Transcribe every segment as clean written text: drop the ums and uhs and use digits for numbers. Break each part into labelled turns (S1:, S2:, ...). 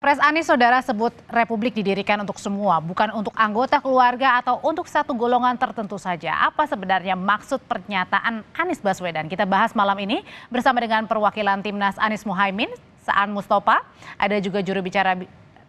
S1: Pres Anies Saudara sebut Republik didirikan untuk semua, bukan untuk anggota keluarga atau untuk satu golongan tertentu saja. Apa sebenarnya maksud pernyataan Anies Baswedan? Kita bahas malam ini bersama dengan perwakilan Timnas Anies Muhaimin, Saan Mustafa, ada juga juru bicara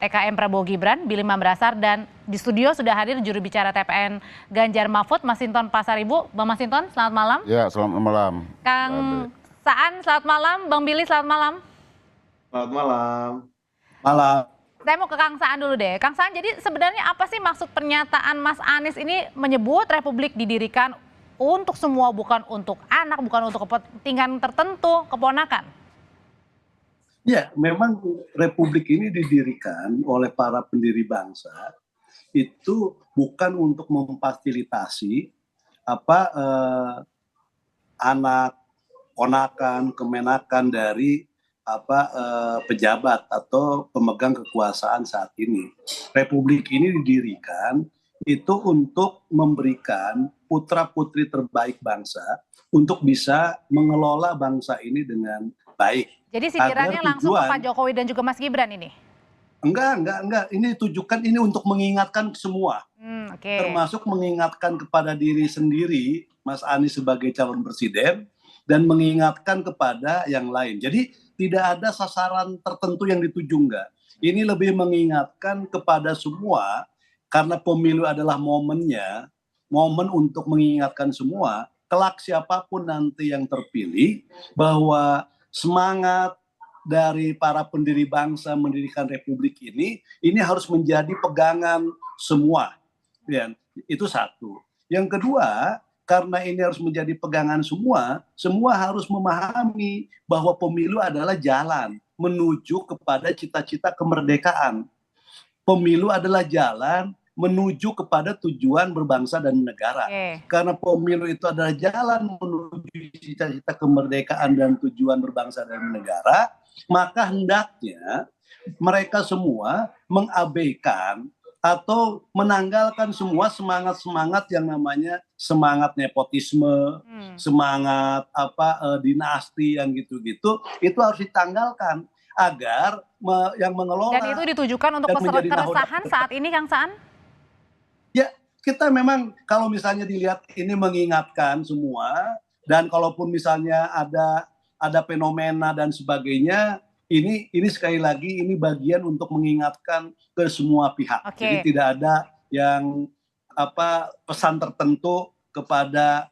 S1: TKN Prabowo Gibran, Billy Mambrasar, dan di studio sudah hadir juru bicara TPN Ganjar Mahfud, Masinton Pasaribu. Bang Masinton, selamat malam.
S2: Ya, selamat malam.
S1: Kang Saan, selamat malam. Bang Billy, selamat malam.
S3: Selamat malam.
S4: Malam.
S1: Saya mau ke Kang Saan dulu deh. Kang Saan, jadi sebenarnya apa sih maksud pernyataan Mas Anies ini menyebut Republik didirikan untuk semua, bukan untuk anak, bukan untuk kepentingan tertentu, keponakan?
S4: Ya, memang Republik ini didirikan oleh para pendiri bangsa itu bukan untuk memfasilitasi anak, ponakan, kemenakan dari pejabat atau pemegang kekuasaan saat ini. Republik ini didirikan itu untuk memberikan putra-putri terbaik bangsa untuk bisa mengelola bangsa ini dengan baik.
S1: Jadi sindirannya langsung ke Pak Jokowi dan juga Mas Gibran ini?
S4: Enggak. Ini ditujukan ini untuk mengingatkan semua. Termasuk mengingatkan kepada diri sendiri, Mas Anies sebagai calon presiden, dan mengingatkan kepada yang lain. Jadi tidak ada sasaran tertentu yang dituju, enggak. Ini lebih mengingatkan kepada semua, karena pemilu adalah momennya, momen untuk mengingatkan semua, kelak siapapun nanti yang terpilih, bahwa semangat dari para pendiri bangsa mendirikan republik ini harus menjadi pegangan semua. Ya, itu satu. Yang kedua, karena ini harus menjadi pegangan semua harus memahami bahwa pemilu adalah jalan menuju kepada cita-cita kemerdekaan. Pemilu adalah jalan menuju kepada tujuan berbangsa dan negara. Karena pemilu itu adalah jalan menuju cita-cita kemerdekaan dan tujuan berbangsa dan negara, maka hendaknya mereka semua mengabaikan atau menanggalkan semua semangat-semangat yang namanya semangat nepotisme, semangat dinasti yang gitu-gitu, itu harus ditanggalkan agar yang mengelola.
S1: Dan itu ditujukan untuk keresahan saat ini, Kang Saan?
S4: Ya, kita memang kalau misalnya dilihat ini mengingatkan semua, dan kalaupun misalnya ada fenomena dan sebagainya, ini sekali lagi ini bagian untuk mengingatkan ke semua pihak. Jadi tidak ada yang pesan tertentu kepada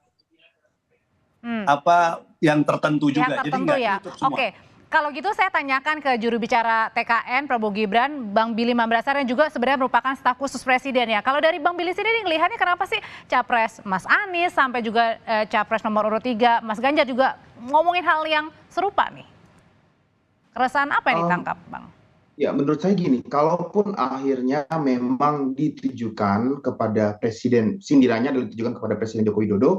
S4: yang tertentu juga.
S1: Jadi enggak ya. Oke. Kalau gitu saya tanyakan ke juru bicara TKN Prabowo Gibran, Bang Billy Mambrasar, yang juga sebenarnya merupakan staf khusus presiden ya. Kalau dari Bang Billy sendiri ngelihatnya kenapa sih Capres Mas Anies sampai juga Capres nomor urut 3 Mas Ganjar juga ngomongin hal yang serupa nih? Keresahan apa yang ditangkap, Bang?
S3: Ya, menurut saya gini, kalaupun akhirnya memang ditujukan kepada presiden, sindirannya adalah ditujukan kepada Presiden Joko Widodo,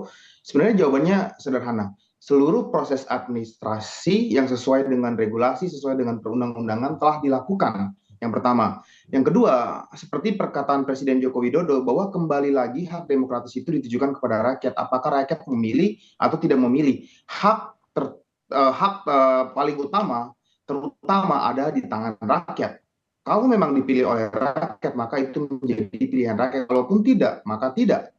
S3: sebenarnya jawabannya sederhana. Seluruh proses administrasi yang sesuai dengan regulasi, sesuai dengan perundang-undangan telah dilakukan. Yang pertama. Yang kedua, seperti perkataan Presiden Joko Widodo bahwa kembali lagi hak demokratis itu ditujukan kepada rakyat. Apakah rakyat memilih atau tidak memilih? Hak paling utama terutama ada di tangan rakyat. Kalau memang dipilih oleh rakyat, maka itu menjadi pilihan rakyat. Kalaupun tidak, maka tidak.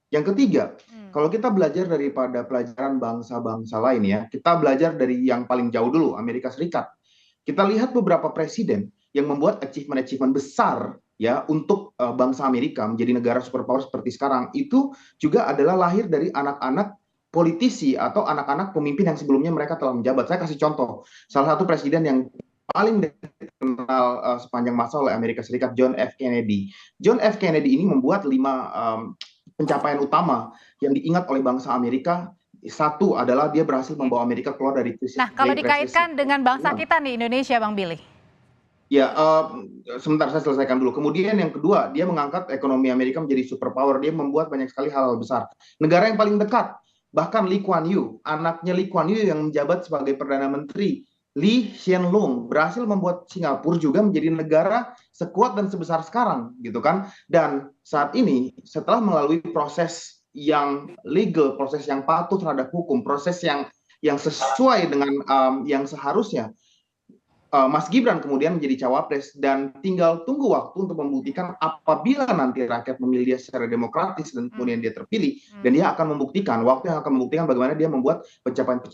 S3: Yang ketiga, kalau kita belajar daripada pelajaran bangsa-bangsa lain ya, kita belajar dari yang paling jauh dulu, Amerika Serikat. Kita lihat beberapa presiden yang membuat achievement besar ya untuk bangsa Amerika menjadi negara superpower seperti sekarang, itu juga adalah lahir dari anak-anak politisi atau anak-anak pemimpin yang sebelumnya mereka telah menjabat. Saya kasih contoh, salah satu presiden yang paling dikenal sepanjang masa oleh Amerika Serikat, John F. Kennedy. John F. Kennedy ini membuat 5 pencapaian utama yang diingat oleh bangsa Amerika. Satu adalah dia berhasil membawa Amerika keluar dari krisis.
S1: Nah, kalau dikaitkan dengan bangsa kita nih, Indonesia, Bang Billy.
S3: Ya, sebentar saya selesaikan dulu. Kemudian yang kedua, dia mengangkat ekonomi Amerika menjadi superpower. Dia membuat banyak sekali hal-hal besar. Negara yang paling dekat, bahkan Lee Kuan Yew, anaknya Lee Kuan Yew yang menjabat sebagai Perdana Menteri, Lee Hsien Loong, berhasil membuat Singapura juga menjadi negara sekuat dan sebesar sekarang, gitu kan. Dan saat ini, setelah melalui proses yang legal, proses yang patuh terhadap hukum, proses yang sesuai dengan yang seharusnya, Mas Gibran kemudian menjadi cawapres dan tinggal tunggu waktu untuk membuktikan apabila nanti rakyat memilih dia secara demokratis dan kemudian dia terpilih dan dia akan membuktikan waktu yang akan membuktikan bagaimana dia membuat pencapaian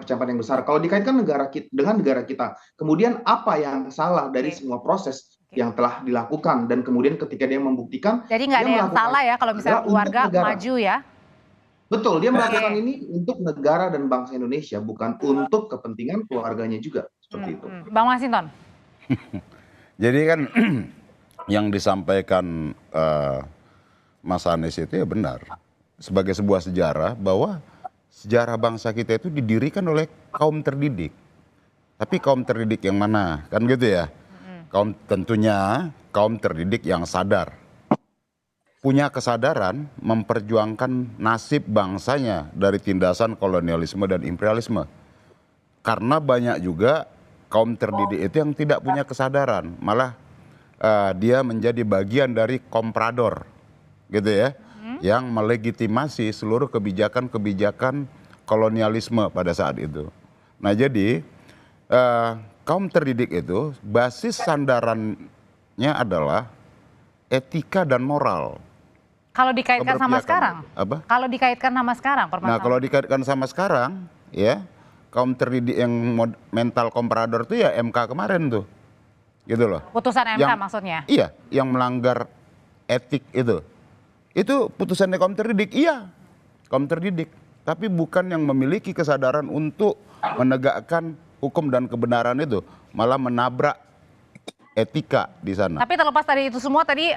S3: yang besar. Kalau dikaitkan dengan negara kita, kemudian apa yang salah dari semua proses yang telah dilakukan dan kemudian ketika dia membuktikan,
S1: jadi nggak ada yang salah ya kalau misalnya keluarga maju ya.
S3: Betul, dia melakukan ini untuk negara dan bangsa Indonesia, bukan untuk kepentingan keluarganya juga. Seperti itu.
S1: Bang Masinton.
S2: Jadi kan yang disampaikan Mas Anies itu ya benar. Sebagai sebuah sejarah bahwa sejarah bangsa kita itu didirikan oleh kaum terdidik. Tapi kaum terdidik yang mana? Kan gitu ya. Tentunya kaum terdidik yang sadar. Punya kesadaran memperjuangkan nasib bangsanya dari tindasan kolonialisme dan imperialisme. Karena banyak juga kaum terdidik itu yang tidak punya kesadaran, malah dia menjadi bagian dari komprador, gitu ya, yang melegitimasi seluruh kebijakan-kebijakan kolonialisme pada saat itu. Nah jadi kaum terdidik itu basis sandarannya adalah etika dan moral.
S1: Kalau dikaitkan sama sekarang,
S2: apa?
S1: Kalau dikaitkan sama sekarang,
S2: nah kalau dikaitkan sama sekarang, ya kaum terdidik yang mental komprador itu ya MK kemarin tuh, gitu loh.
S1: Putusan MK maksudnya?
S2: Iya, yang melanggar etik itu putusannya kaum terdidik, iya, kaum terdidik, tapi bukan yang memiliki kesadaran untuk menegakkan hukum dan kebenaran itu, malah menabrak etika di sana.
S1: Tapi terlepas dari itu semua tadi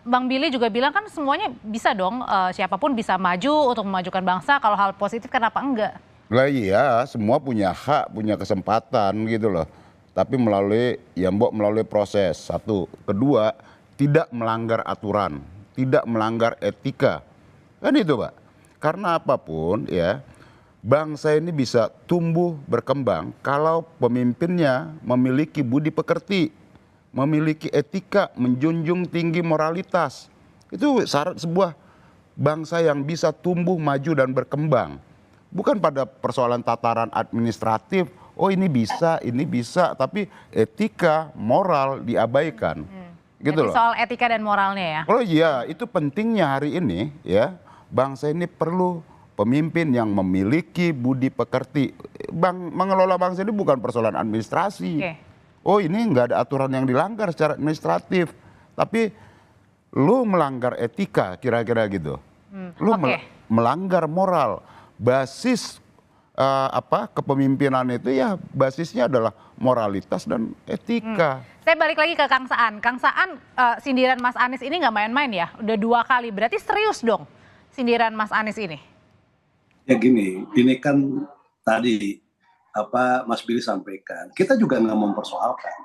S1: Bang Billy juga bilang kan semuanya bisa dong, siapapun bisa maju untuk memajukan bangsa, kalau hal positif kenapa enggak?
S2: Lah iya, semua punya hak, punya kesempatan gitu loh. Tapi melalui proses, satu. Kedua, tidak melanggar aturan, tidak melanggar etika. Kan itu Pak. Karena apapun ya, bangsa ini bisa tumbuh berkembang kalau pemimpinnya memiliki budi pekerti, memiliki etika, menjunjung tinggi moralitas. Itu syarat sebuah bangsa yang bisa tumbuh, maju dan berkembang. Bukan pada persoalan tataran administratif, oh ini bisa, tapi etika, moral diabaikan. Gitu
S1: jadi
S2: loh.
S1: soal etika dan moralnya ya?
S2: Oh iya, itu pentingnya hari ini ya, bangsa ini perlu pemimpin yang memiliki budi pekerti. Mengelola bangsa ini bukan persoalan administrasi. Oh ini nggak ada aturan yang dilanggar secara administratif, tapi lu melanggar etika kira-kira gitu. Lu melanggar moral. Basis kepemimpinan itu ya basisnya adalah moralitas dan etika.
S1: Saya balik lagi ke Kang Saan. Kang Saan, sindiran Mas Anies ini nggak main-main ya, udah 2 kali, berarti serius dong sindiran Mas Anies ini? Ya
S4: gini, ini kan tadi Mas Billy sampaikan, kita juga nggak mempersoalkan.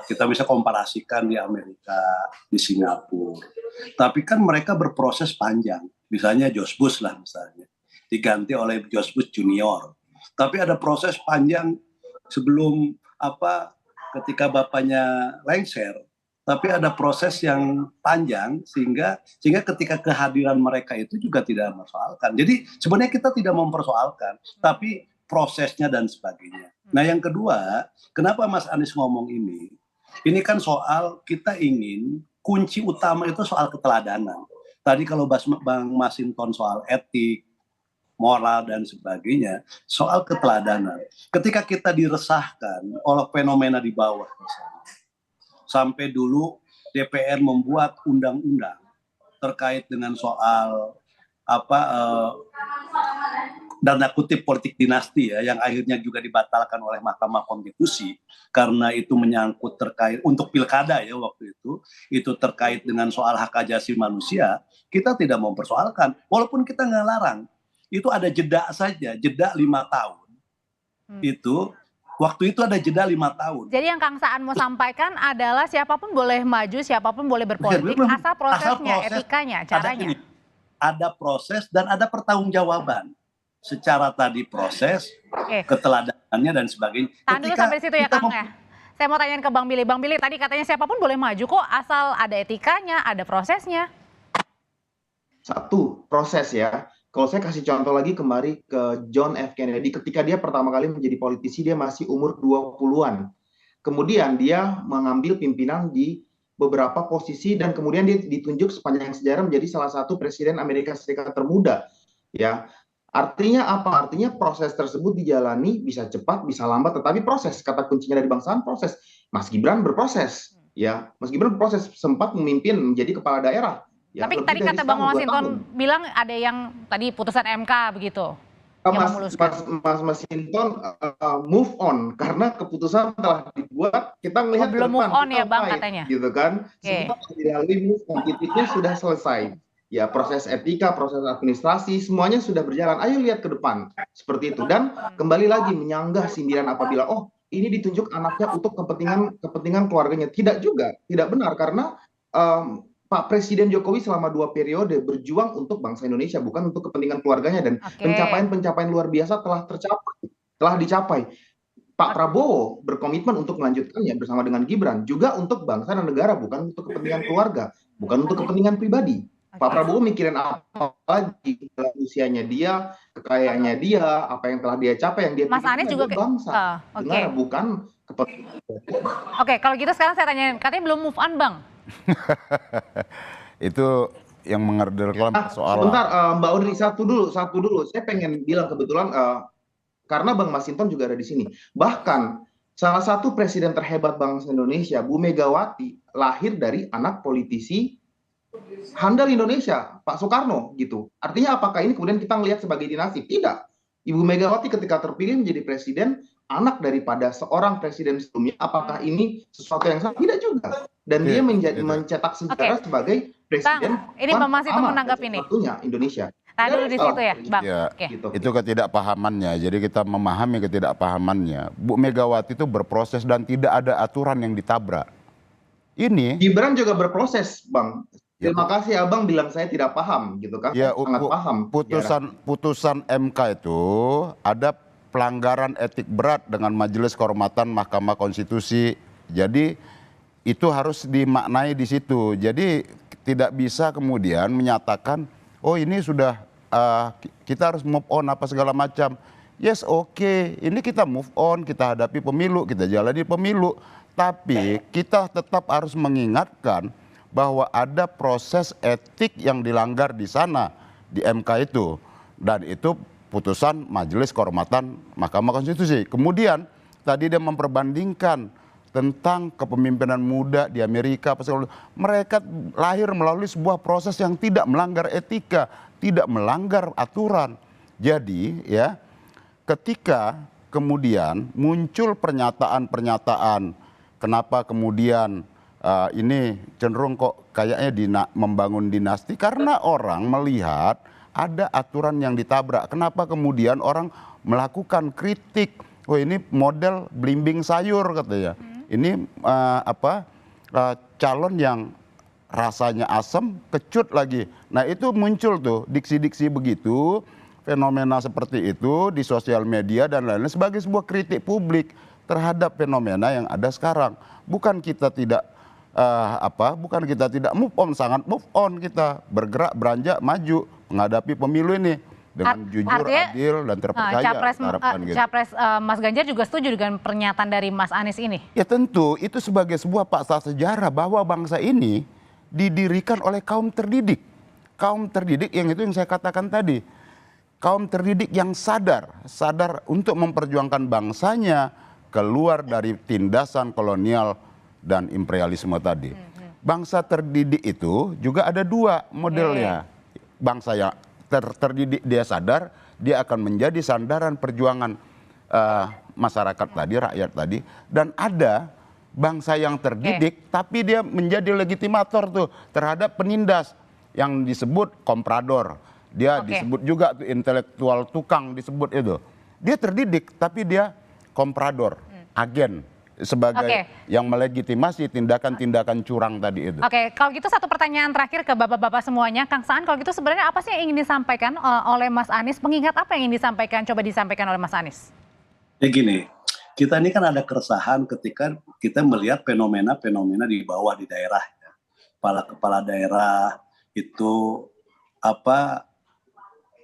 S4: Kita bisa komparasikan di Amerika, di Singapura. Tapi kan mereka berproses panjang. Misalnya George Bush lah misalnya. Diganti oleh George Bush Junior. Tapi ada proses panjang sebelum ketika bapaknya lengser. Tapi ada proses yang panjang sehingga ketika kehadiran mereka itu juga tidak mempersoalkan. Jadi sebenarnya kita tidak mempersoalkan, tapi prosesnya dan sebagainya. Nah yang kedua, kenapa Mas Anies ngomong ini? Ini kan soal kita ingin kunci utama itu soal keteladanan. Tadi kalau Bang Masinton soal etik, moral dan sebagainya, soal keteladanan. Ketika kita diresahkan oleh fenomena di bawah misalnya, sampai dulu DPR membuat undang-undang terkait dengan soal dana kutip politik dinasti ya, yang akhirnya juga dibatalkan oleh Mahkamah Konstitusi karena itu menyangkut terkait untuk pilkada ya waktu itu terkait dengan soal hak asasi manusia. Kita tidak mempersoalkan, walaupun kita nggak larang, itu ada jeda saja, jeda 5 tahun. Itu waktu itu ada jeda 5 tahun.
S1: Jadi yang Kang Saan mau sampaikan adalah siapapun boleh maju, siapapun boleh berpolitik, asal prosesnya, etikanya, caranya.
S4: Ada proses dan ada pertanggungjawaban. Secara tadi proses, keteladanannya dan sebagainya.
S1: Tahan dulu sampai situ ya Kang ya. Saya mau tanyain ke Bang Billy. Bang Billy tadi katanya siapapun boleh maju kok asal ada etikanya, ada prosesnya.
S3: Satu, proses ya. Kalau saya kasih contoh lagi kembali ke John F. Kennedy, ketika dia pertama kali menjadi politisi, dia masih umur 20-an. Kemudian dia mengambil pimpinan di beberapa posisi dan kemudian dia ditunjuk sepanjang sejarah menjadi salah satu presiden Amerika Serikat termuda. Ya, artinya apa? Artinya proses tersebut dijalani bisa cepat, bisa lambat, tetapi proses. Kata kuncinya dari bangsaan proses. Mas Gibran berproses. Ya, Mas Gibran berproses, sempat memimpin menjadi kepala daerah. Ya,
S1: Tapi
S3: lebih
S1: tadi
S3: dari
S1: kata Bang
S3: setahun, 2 tahun.
S1: Masinton bilang ada yang tadi putusan MK begitu.
S3: Mas Masinton move on karena keputusan telah dibuat, kita melihat ke
S1: belum
S3: depan,
S1: move on
S3: kita
S1: ya Bang
S3: fight,
S1: katanya.
S3: gitu kan.
S1: Oke.
S3: Semua telah dilalui, move on, titiknya sudah selesai. Ya, proses etika, proses administrasi, semuanya sudah berjalan. Ayo lihat ke depan, seperti itu. Dan kembali lagi menyanggah sindiran apabila, oh ini ditunjuk anaknya untuk kepentingan keluarganya. Tidak juga, tidak benar, karena Pak Presiden Jokowi selama 2 periode berjuang untuk bangsa Indonesia, bukan untuk kepentingan keluarganya, dan pencapaian-pencapaian luar biasa telah dicapai. Pak Prabowo berkomitmen untuk melanjutkannya bersama dengan Gibran, juga untuk bangsa dan negara, bukan untuk kepentingan keluarga, bukan untuk kepentingan pribadi. Pak Prabowo mikirin apa lagi, usianya dia, kekayaannya dia, apa yang telah dia capai, yang dia
S1: Mas Anies juga
S3: bangsa, negara, bukan kepentingan.
S1: Oke, kalau gitu sekarang saya tanyain, katanya belum move on Bang.
S2: Itu yang mengerdelkan persoalan.
S3: Sebentar, Mbak Audrey, satu dulu. Saya pengen bilang kebetulan karena Bang Masinton juga ada di sini. Bahkan salah satu presiden terhebat bangsa Indonesia, Bu Megawati, lahir dari anak politisi handal Indonesia, Pak Soekarno gitu. Artinya apakah ini kemudian kita melihat sebagai dinasti? Tidak. Ibu Megawati ketika terpilih menjadi presiden, anak daripada seorang presiden sebelumnya, apakah ini sesuatu yang salah? Tidak juga. Dan dia mencetak sejarah sebagai presiden.
S1: Bang, ini Bang Masinton menanggapi ini.
S3: Satunya Indonesia.
S1: Nah, dulu di situ ya, Bang.
S2: Ya,
S3: gitu.
S2: Itu ketidakpahamannya. Jadi kita memahami ketidakpahamannya. Bu Megawati itu berproses dan tidak ada aturan yang ditabrak. Ini
S3: Gibran juga berproses, Bang. Terima kasih Abang bilang saya tidak paham gitu kan.
S2: Ya,
S3: Sangat paham.
S2: Putusan MK itu ada pelanggaran etik berat dengan Majelis Kehormatan Mahkamah Konstitusi. Jadi itu harus dimaknai di situ. Jadi tidak bisa kemudian menyatakan, oh ini sudah kita harus move on apa segala macam. Yes, oke. Ini kita move on, kita hadapi pemilu, kita jalani pemilu. Tapi kita tetap harus mengingatkan bahwa ada proses etik yang dilanggar di sana, di MK itu. Dan itu putusan Majelis Kehormatan Mahkamah Konstitusi. Kemudian tadi dia memperbandingkan tentang kepemimpinan muda di Amerika. Mereka lahir melalui sebuah proses yang tidak melanggar etika, tidak melanggar aturan. Jadi ya, ketika kemudian muncul pernyataan-pernyataan, kenapa kemudian ini cenderung kok kayaknya membangun dinasti, karena orang melihat ada aturan yang ditabrak. Kenapa kemudian orang melakukan kritik? Oh ini model belimbing sayur katanya. Ini calon yang rasanya asam, kecut lagi. Nah itu muncul tuh diksi-diksi begitu, fenomena seperti itu di sosial media dan lain-lain sebagai sebuah kritik publik terhadap fenomena yang ada sekarang. Bukan kita tidak move on, sangat move on, kita bergerak, beranjak, maju menghadapi pemilu ini dengan jujur, adil dan terpercaya.
S1: Capres Mas Ganjar juga setuju dengan pernyataan dari Mas Anies ini?
S2: Ya tentu, itu sebagai sebuah fakta sejarah bahwa bangsa ini didirikan oleh kaum terdidik. Kaum terdidik yang itu yang saya katakan tadi. Kaum terdidik yang sadar untuk memperjuangkan bangsanya keluar dari tindasan kolonial dan imperialisme tadi. Bangsa terdidik itu juga ada dua modelnya. Bangsa yang terdidik dia sadar, dia akan menjadi sandaran perjuangan masyarakat tadi, rakyat tadi. Dan ada bangsa yang terdidik, tapi dia menjadi legitimator tuh terhadap penindas yang disebut komprador. Dia disebut juga tuh intelektual tukang disebut itu. Dia terdidik, tapi dia komprador, agen. Sebagai yang melegitimasi tindakan-tindakan curang tadi itu.
S1: Oke, kalau gitu satu pertanyaan terakhir ke bapak-bapak semuanya. Kang Saan, kalau gitu sebenarnya apa sih yang ingin disampaikan oleh Mas Anies? Pengingat apa yang ingin disampaikan? Coba disampaikan oleh Mas Anies.
S4: Ya gini, kita ini kan ada keresahan ketika kita melihat fenomena-fenomena di bawah di daerah. Kepala-kepala daerah itu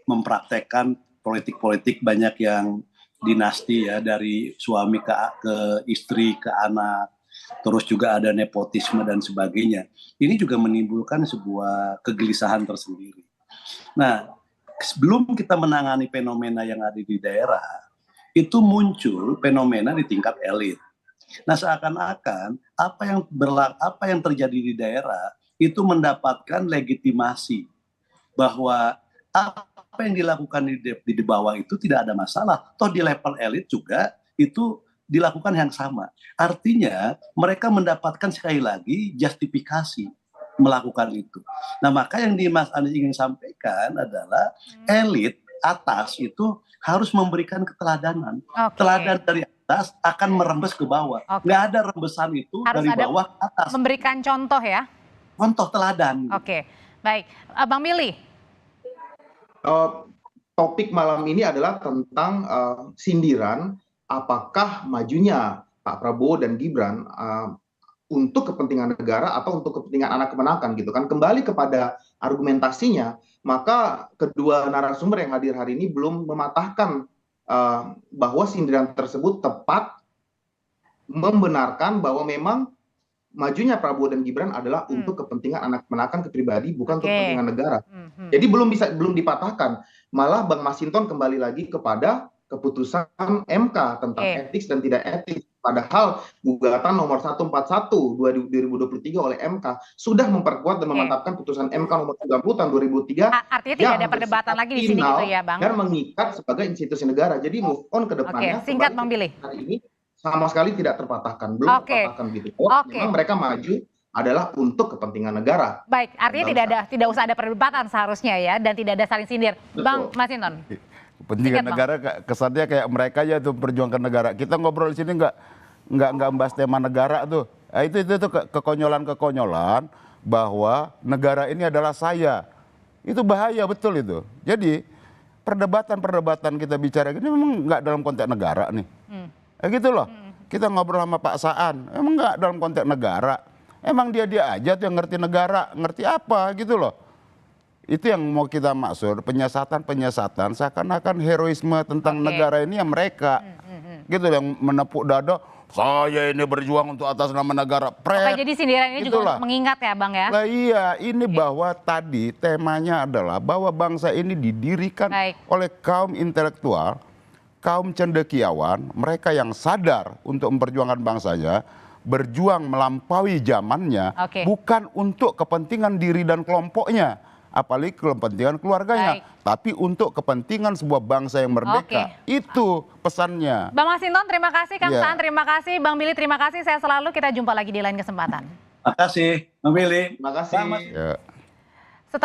S4: mempraktekkan politik-politik banyak yang dinasti ya, dari suami ke istri ke anak, terus juga ada nepotisme dan sebagainya. Ini juga menimbulkan sebuah kegelisahan tersendiri. Nah, sebelum kita menangani fenomena yang ada di daerah, itu muncul fenomena di tingkat elit. Nah, seakan-akan apa yang terjadi di daerah itu mendapatkan legitimasi bahwa apa yang dilakukan di bawah itu tidak ada masalah. Toh di level elit juga itu dilakukan yang sama. Artinya mereka mendapatkan sekali lagi justifikasi melakukan itu. Nah, maka yang Mas Anies ingin sampaikan adalah elit atas itu harus memberikan keteladanan. Teladan dari atas akan merembes ke bawah. Nggak ada rembesan itu harus dari bawah ke atas.
S1: Memberikan contoh ya?
S4: Contoh teladan.
S1: Oke, baik. Bang Billy.
S3: Topik malam ini adalah tentang sindiran apakah majunya Pak Prabowo dan Gibran untuk kepentingan negara atau untuk kepentingan anak kemenakan gitu kan. Kembali kepada argumentasinya, maka kedua narasumber yang hadir hari ini belum mematahkan bahwa sindiran tersebut tepat membenarkan bahwa memang majunya Prabowo dan Gibran adalah untuk kepentingan anak kemenakan pribadi, bukan untuk kepentingan negara. Jadi belum dipatahkan. Malah Bang Masinton kembali lagi kepada keputusan MK tentang etis dan tidak etis. Padahal gugatan nomor 141 2023 oleh MK sudah memperkuat dan memantapkan putusan MK nomor 30 tahun 2003.
S1: Artinya tidak ada perdebatan lagi di sini gitu ya, Bang?
S3: Dan mengikat sebagai institusi negara. Jadi move on ke depannya.
S1: Singkat Bang Billy.
S3: Hari ini sama sekali tidak terpatahkan, belum terpatahkan gitu. Memang mereka maju adalah untuk kepentingan negara.
S1: Baik, artinya tidak usah ada perdebatan seharusnya ya, dan tidak ada saling sindir. Betul. Bang Masinton.
S2: Kepentingan negara kesannya kayak mereka aja tuh perjuangkan negara. Kita ngobrol di sini nggak membahas tema negara tuh. Nah, itu kekonyolan bahwa negara ini adalah saya. Itu bahaya betul itu. Jadi perdebatan kita bicara ini memang nggak dalam konteks negara nih. Gitu loh. Kita ngobrol sama Pak Saan, emang nggak dalam konteks negara. Emang dia aja tuh yang ngerti negara, ngerti apa gitu loh. Itu yang mau kita maksud, penyesatan seakan-akan heroisme tentang negara ini yang mereka. Gitu yang menepuk dada, saya ini berjuang untuk atas nama negara.
S1: Jadi sindiran ini juga untuk mengingat ya Bang ya?
S2: Lah iya, ini bahwa tadi temanya adalah bahwa bangsa ini didirikan oleh kaum intelektual, kaum cendekiawan, mereka yang sadar untuk memperjuangkan bangsanya, berjuang melampaui zamannya, bukan untuk kepentingan diri dan kelompoknya, apalagi kepentingan keluarganya, tapi untuk kepentingan sebuah bangsa yang merdeka. Itu pesannya.
S1: Bang Masinton, terima kasih. Kang Saan, terima kasih. Bang Billy, terima kasih. Saya selalu, kita jumpa lagi di lain kesempatan.
S4: Terima kasih, Bang Billy.
S3: Terima kasih.